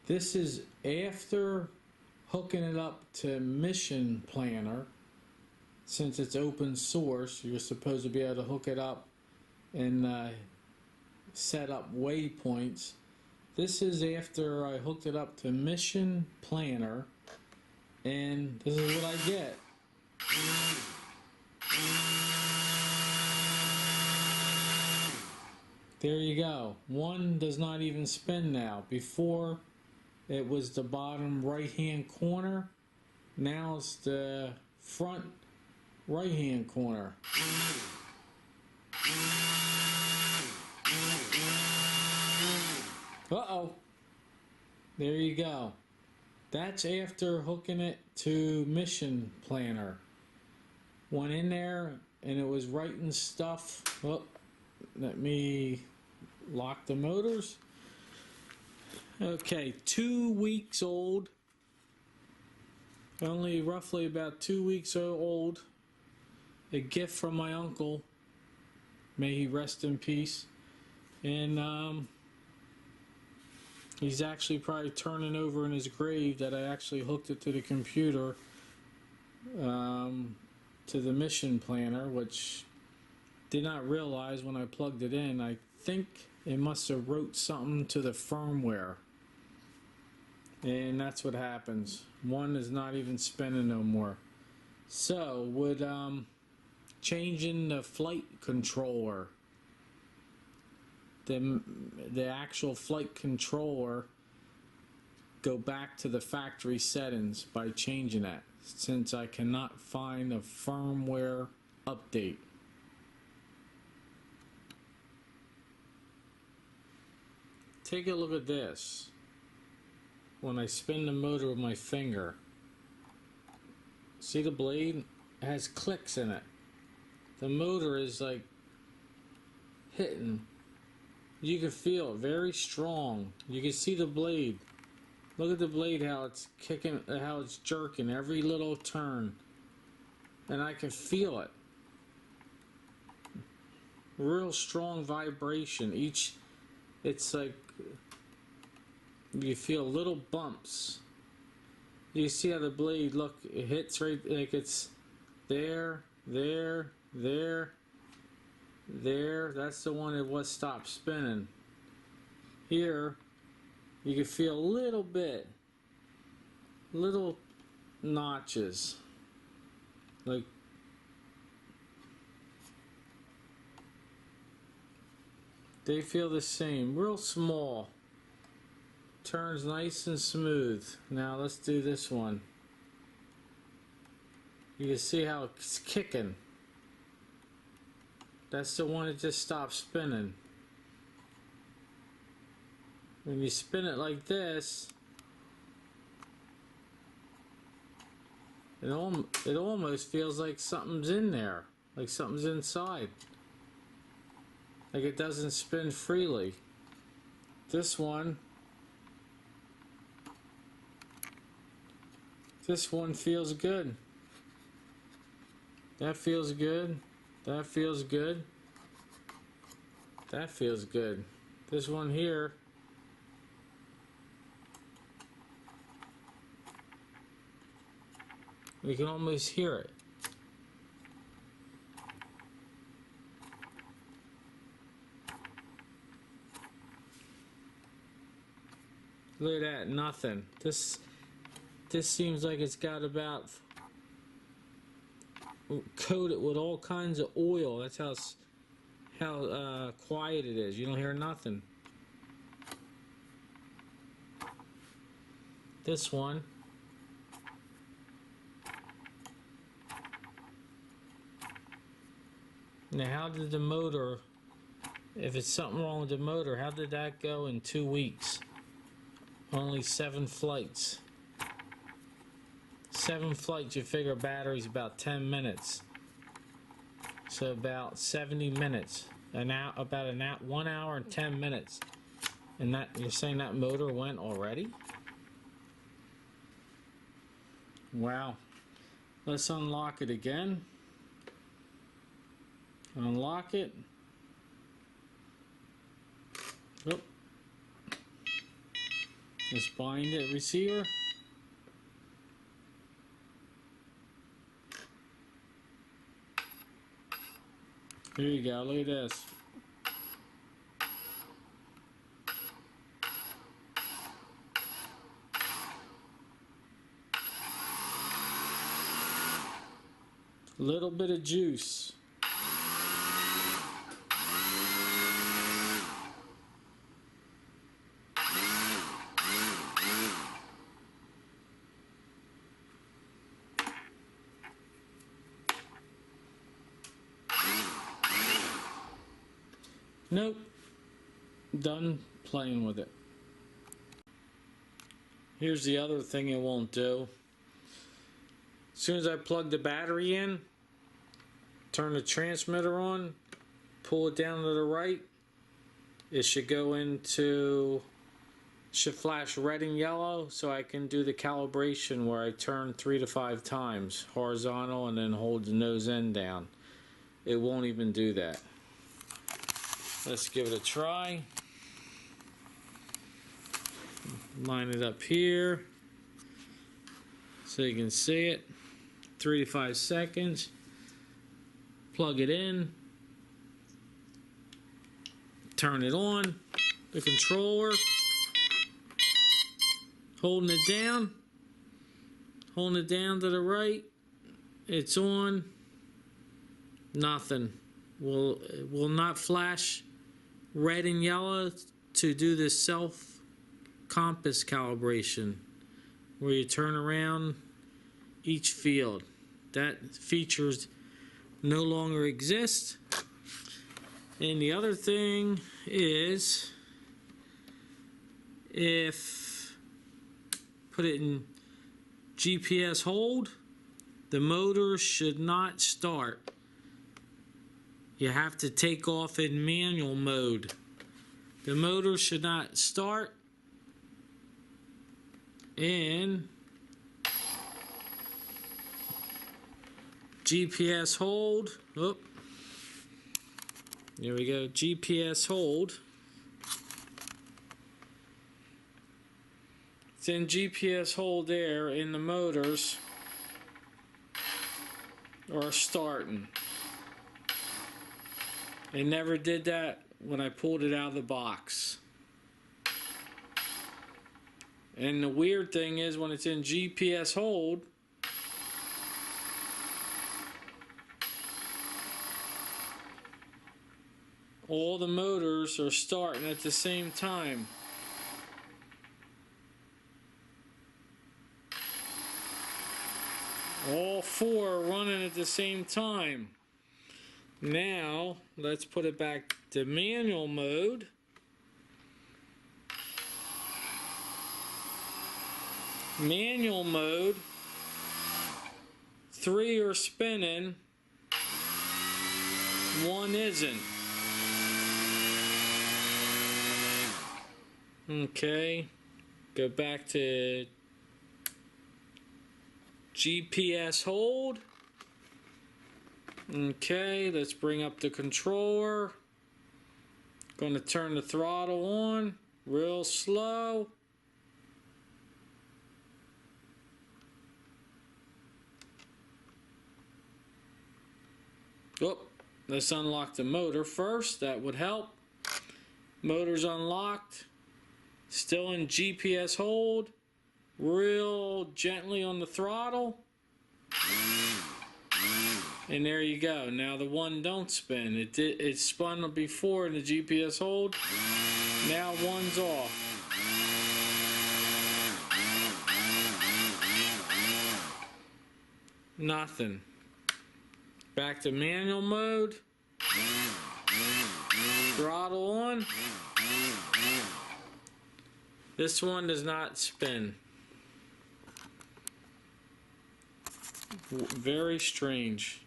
This is after hooking it up to Mission Planner. Since it's open source, you're supposed to be able to hook it up and set up waypoints. This is after I hooked it up to Mission Planner, and this is what I get. There you go. One does not even spin now. Before it was the bottom right hand corner. Now it's the front right hand corner. Uh-oh. There you go. That's after hooking it to Mission Planner. Went in there and it was writing stuff. Well, let me lock the motors. Okay, 2 weeks old. Only roughly about 2 weeks old. A gift from my uncle. May he rest in peace. And he's actually probably turning over in his grave that I actually hooked it to the computer, to the Mission Planner, which did not realize when I plugged it in. I think it must have wrote something to the firmware. And that's what happens. One is not even spinning no more. So, would changing the flight controller, the actual flight controller, go back to the factory settings by changing that, since I cannot find a firmware update. Take a look at this. When I spin the motor with my finger, see the blade? It has clicks in it. The motor is like hitting. You can feel it very strong. You can see the blade. Look at the blade, how it's kicking, how it's jerking every little turn. And I can feel it. Real strong vibration. It's like you feel little bumps. You see how the blade, look, it hits right, like it's there, there, there, there. That's the one that was stopped spinning. Here, you can feel a little bit, little notches, like they feel the same, real small. Turns nice and smooth. Now let's do this one. You can see how it's kicking. That's the one that just stopped spinning. When you spin it like this, it almost feels like something's in there, like something's inside, like it doesn't spin freely. This one feels good. That feels good. That feels good. That feels good. This one here, you can almost hear it. Look at that, nothing. This seems like it's got about coated with all kinds of oil. That's how quiet it is. You don't hear nothing. This one, now how did the motor, if it's something wrong with the motor, how did that go in 2 weeks? Only 7 flights. 7 flights, you figure battery's about 10 minutes. So about 70 minutes. About 1 hour and 10 minutes. And that, you're saying that motor went already? Wow. Let's unlock it again. Unlock it. Oh. Let's bind it, receiver. Here you go, look at this. Little bit of juice. Nope. Done playing with it. Here's the other thing it won't do. As soon as I plug the battery in, turn the transmitter on, pull it down to the right, it should go into, should flash red and yellow, so I can do the calibration where I turn 3 to 5 times horizontal and then hold the nose end down. It won't even do that. Let's give it a try. Line it up here so you can see it. 3 to 5 seconds. Plug it in. Turn it on. The controller. Holding it down. Holding it down to the right. It's on. Nothing. Will not flash red and yellow to do the self compass calibration where you turn around each field. That features no longer exist. And the other thing is, if put it in GPS hold, the motor should not start. You have to take off in manual mode. The motor should not start in GPS hold. Oh, there we go. GPS hold. It's in GPS hold there, and the motors are starting. They never did that when I pulled it out of the box. And the weird thing is, when it's in GPS hold, all the motors are starting at the same time. All 4 are running at the same time. Now, let's put it back to manual mode. Manual mode. 3 are spinning. 1 isn't. Okay. Go back to GPS hold. Okay, let's bring up the controller. Going to turn the throttle on real slow. Oh, let's unlock the motor first. That would help. Motor's unlocked. Still in GPS hold. Real gently on the throttle. And there you go. Now the 1 don't spin. It spun before in the GPS hold. Now 1's off. Nothing. Back to manual mode. Throttle on. This one does not spin. Very strange.